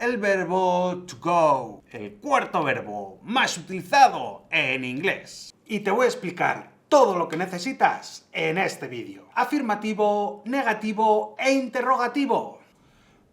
el verbo to go, el cuarto verbo más utilizado en inglés. Y te voy a explicar todo lo que necesitas en este vídeo. Afirmativo, negativo e interrogativo.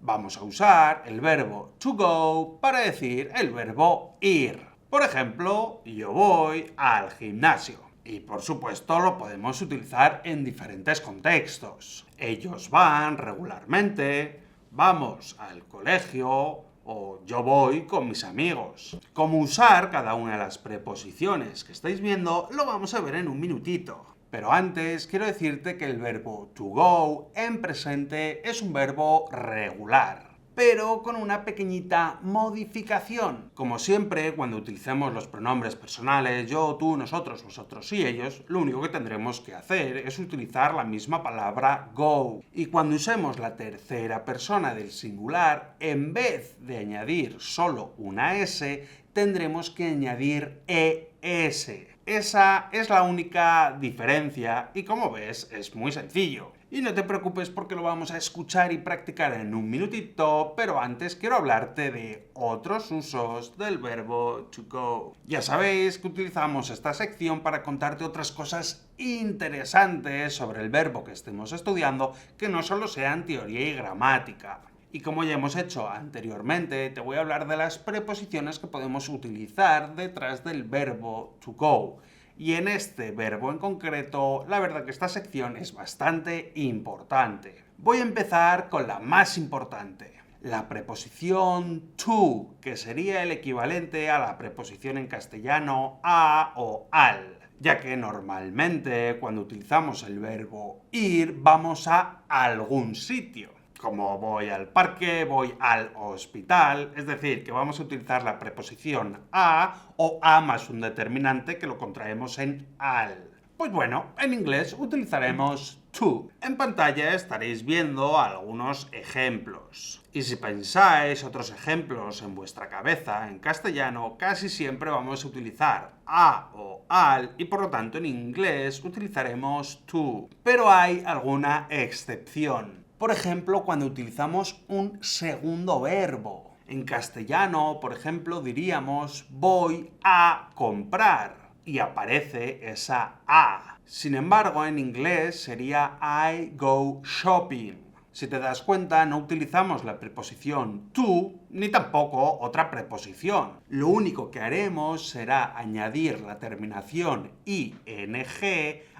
Vamos a usar el verbo to go para decir el verbo ir. Por ejemplo, yo voy al gimnasio. Y por supuesto lo podemos utilizar en diferentes contextos. Ellos van regularmente, vamos al colegio o yo voy con mis amigos. Cómo usar cada una de las preposiciones que estáis viendo lo vamos a ver en un minutito. Pero antes quiero decirte que el verbo to go en presente es un verbo regular, pero con una pequeñita modificación. Como siempre, cuando utilicemos los pronombres personales, yo, tú, nosotros, vosotros y ellos, lo único que tendremos que hacer es utilizar la misma palabra go. Y cuando usemos la tercera persona del singular, en vez de añadir solo una S, tendremos que añadir ES. Esa es la única diferencia y como ves es muy sencillo. Y no te preocupes porque lo vamos a escuchar y practicar en un minutito, pero antes quiero hablarte de otros usos del verbo to go. Ya sabéis que utilizamos esta sección para contarte otras cosas interesantes sobre el verbo que estemos estudiando que no solo sean teoría y gramática. Y como ya hemos hecho anteriormente, te voy a hablar de las preposiciones que podemos utilizar detrás del verbo to go. Y en este verbo en concreto, la verdad que esta sección es bastante importante. Voy a empezar con la más importante, la preposición to, que sería el equivalente a la preposición en castellano a o al, ya que normalmente cuando utilizamos el verbo ir vamos a algún sitio. Como voy al parque, voy al hospital, es decir, que vamos a utilizar la preposición a o a más un determinante que lo contraemos en al. Pues bueno, en inglés utilizaremos to. En pantalla estaréis viendo algunos ejemplos. Y si pensáis otros ejemplos en vuestra cabeza en castellano, casi siempre vamos a utilizar a o al y por lo tanto en inglés utilizaremos to. Pero hay alguna excepción. Por ejemplo, cuando utilizamos un segundo verbo. En castellano, por ejemplo, diríamos voy a comprar y aparece esa a. Sin embargo, en inglés sería I go shopping. Si te das cuenta, no utilizamos la preposición to ni tampoco otra preposición. Lo único que haremos será añadir la terminación ing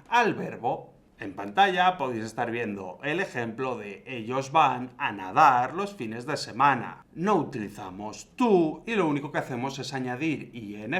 al verbo. En pantalla podéis estar viendo el ejemplo de ellos van a nadar los fines de semana. No utilizamos to y lo único que hacemos es añadir ing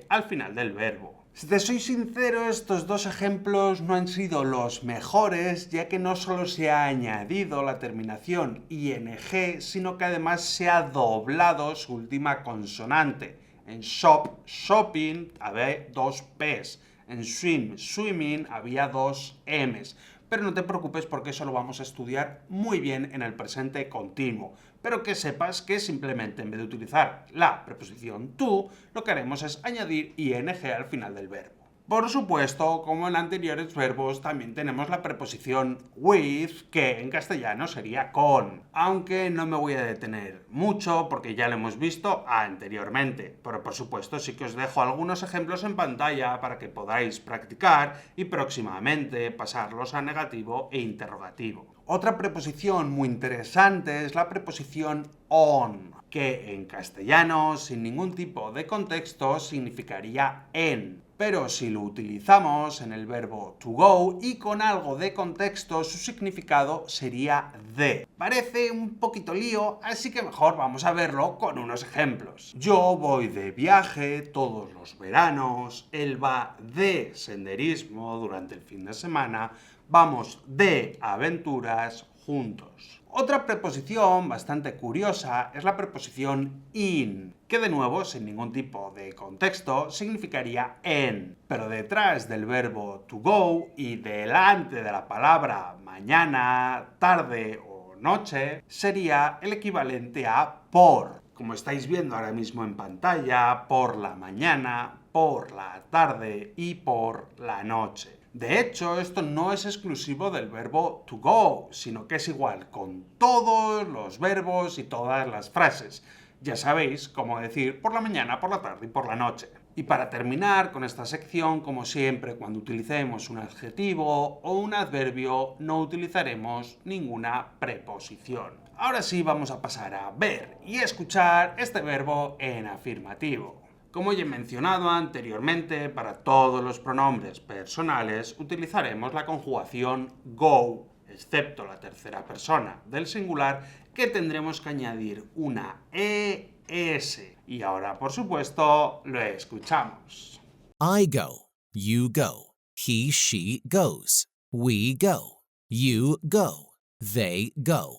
al final del verbo. Si te soy sincero, estos dos ejemplos no han sido los mejores, ya que no solo se ha añadido la terminación ing, sino que además se ha doblado su última consonante. En shop, shopping, había dos p's. En swim, swimming, había dos m's. Pero no te preocupes porque eso lo vamos a estudiar muy bien en el presente continuo. Pero que sepas que simplemente en vez de utilizar la preposición to, lo que haremos es añadir ing al final del verbo. Por supuesto, como en anteriores verbos, también tenemos la preposición with, que en castellano sería con. Aunque no me voy a detener mucho, porque ya lo hemos visto anteriormente. Pero por supuesto, sí que os dejo algunos ejemplos en pantalla para que podáis practicar y próximamente pasarlos a negativo e interrogativo. Otra preposición muy interesante es la preposición on, que en castellano, sin ningún tipo de contexto, significaría en. Pero si lo utilizamos en el verbo to go y con algo de contexto, su significado sería de. Parece un poquito lío, así que mejor vamos a verlo con unos ejemplos. Yo voy de viaje todos los veranos, él va de senderismo durante el fin de semana, vamos de aventuras juntos. Otra preposición bastante curiosa es la preposición in, que de nuevo, sin ningún tipo de contexto, significaría en. Pero detrás del verbo to go y delante de la palabra mañana, tarde o noche, sería el equivalente a por. Como estáis viendo ahora mismo en pantalla, por la mañana, por la tarde y por la noche. De hecho, esto no es exclusivo del verbo to go, sino que es igual con todos los verbos y todas las frases. Ya sabéis cómo decir por la mañana, por la tarde y por la noche. Y para terminar con esta sección, como siempre, cuando utilicemos un adjetivo o un adverbio, no utilizaremos ninguna preposición. Ahora sí vamos a pasar a ver y escuchar este verbo en afirmativo. Como ya he mencionado anteriormente, para todos los pronombres personales utilizaremos la conjugación go, excepto la tercera persona del singular, que tendremos que añadir una ES. Y ahora, por supuesto, lo escuchamos. I go, you go, he, she goes, we go, you go, they go.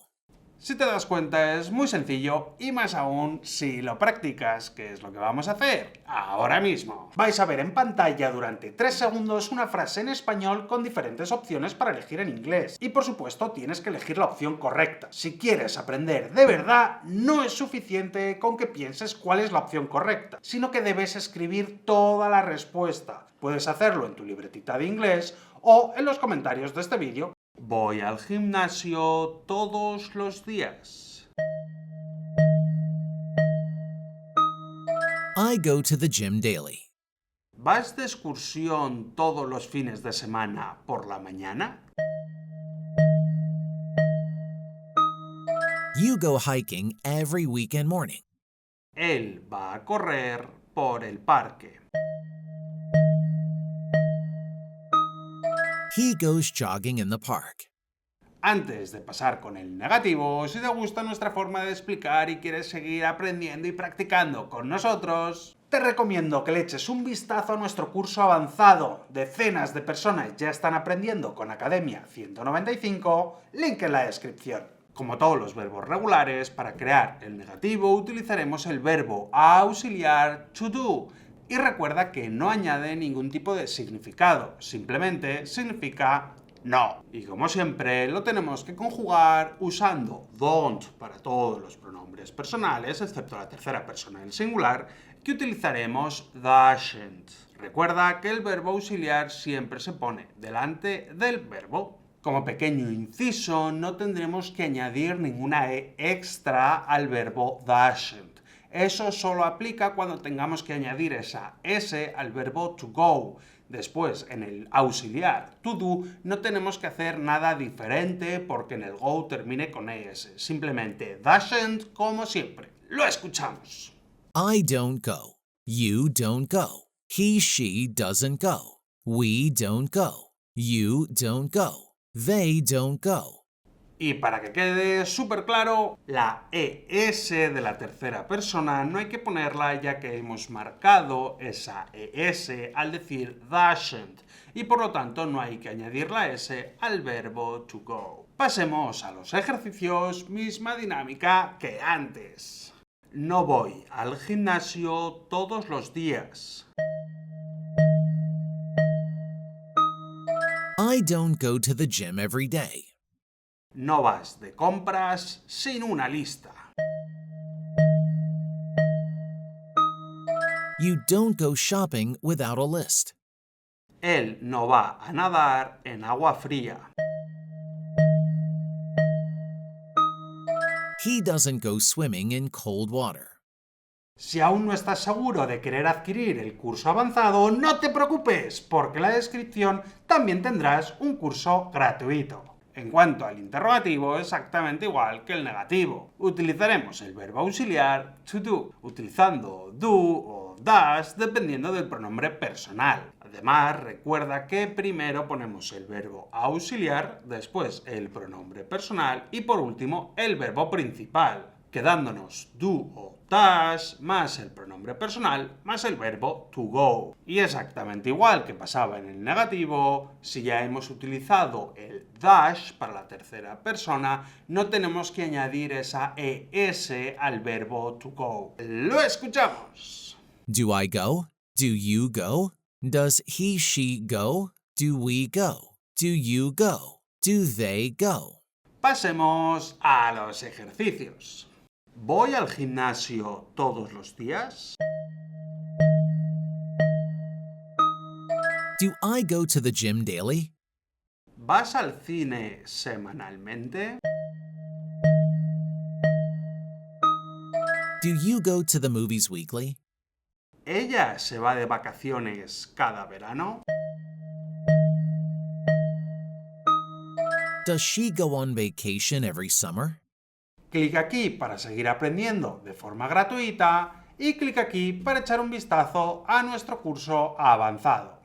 Si te das cuenta es muy sencillo y más aún si lo practicas, que es lo que vamos a hacer ahora mismo. Vais a ver en pantalla durante 3 segundos una frase en español con diferentes opciones para elegir en inglés. Y por supuesto tienes que elegir la opción correcta. Si quieres aprender de verdad, no es suficiente con que pienses cuál es la opción correcta, sino que debes escribir toda la respuesta. Puedes hacerlo en tu libretita de inglés o en los comentarios de este vídeo. Voy al gimnasio todos los días. I go to the gym daily. ¿Vas de excursión todos los fines de semana por la mañana? You go hiking every weekend morning. Él va a correr por el parque. He goes jogging in the park. Antes de pasar con el negativo, si te gusta nuestra forma de explicar y quieres seguir aprendiendo y practicando con nosotros, te recomiendo que le eches un vistazo a nuestro curso avanzado. Decenas de personas ya están aprendiendo con Academia 195, link en la descripción. Como todos los verbos regulares, para crear el negativo utilizaremos el verbo auxiliar to do. Y recuerda que no añade ningún tipo de significado, simplemente significa no. Y como siempre, lo tenemos que conjugar usando don't para todos los pronombres personales, excepto la tercera persona del singular, que utilizaremos doesn't. Recuerda que el verbo auxiliar siempre se pone delante del verbo. Como pequeño inciso, no tendremos que añadir ninguna E extra al verbo doesn't. Eso solo aplica cuando tengamos que añadir esa S al verbo to go. Después, en el auxiliar to do, no tenemos que hacer nada diferente porque en el go termine con ES. Simplemente doesn't como siempre. Lo escuchamos. I don't go. You don't go. He, she doesn't go. We don't go. You don't go. They don't go. Y para que quede súper claro, la ES de la tercera persona no hay que ponerla ya que hemos marcado esa ES al decir doesn't y por lo tanto no hay que añadir la S al verbo to go. Pasemos a los ejercicios, misma dinámica que antes. No voy al gimnasio todos los días. I don't go to the gym every day. No vas de compras sin una lista. You don't go shopping without a list. Él no va a nadar en agua fría. He doesn't go swimming in cold water. Si aún no estás seguro de querer adquirir el curso avanzado, no te preocupes, porque en la descripción también tendrás un curso gratuito. En cuanto al interrogativo, exactamente igual que el negativo. Utilizaremos el verbo auxiliar to do, utilizando do o does dependiendo del pronombre personal. Además, recuerda que primero ponemos el verbo auxiliar, después el pronombre personal y por último el verbo principal, quedándonos do o does más el pronombre personal más el verbo to go. Y exactamente igual que pasaba en el negativo, si ya hemos utilizado el does para la tercera persona, no tenemos que añadir esa ES al verbo to go. ¡Lo escuchamos! Do I go? Do you go? Does he, she go? Do we go? Do you go? Do they go? Pasemos a los ejercicios. ¿Voy al gimnasio todos los días? Do I go to the gym daily? ¿Vas al cine semanalmente? Do you go to the movies weekly? ¿Ella se va de vacaciones cada verano? Does she go on vacation every summer? Clic aquí para seguir aprendiendo de forma gratuita y clic aquí para echar un vistazo a nuestro curso avanzado.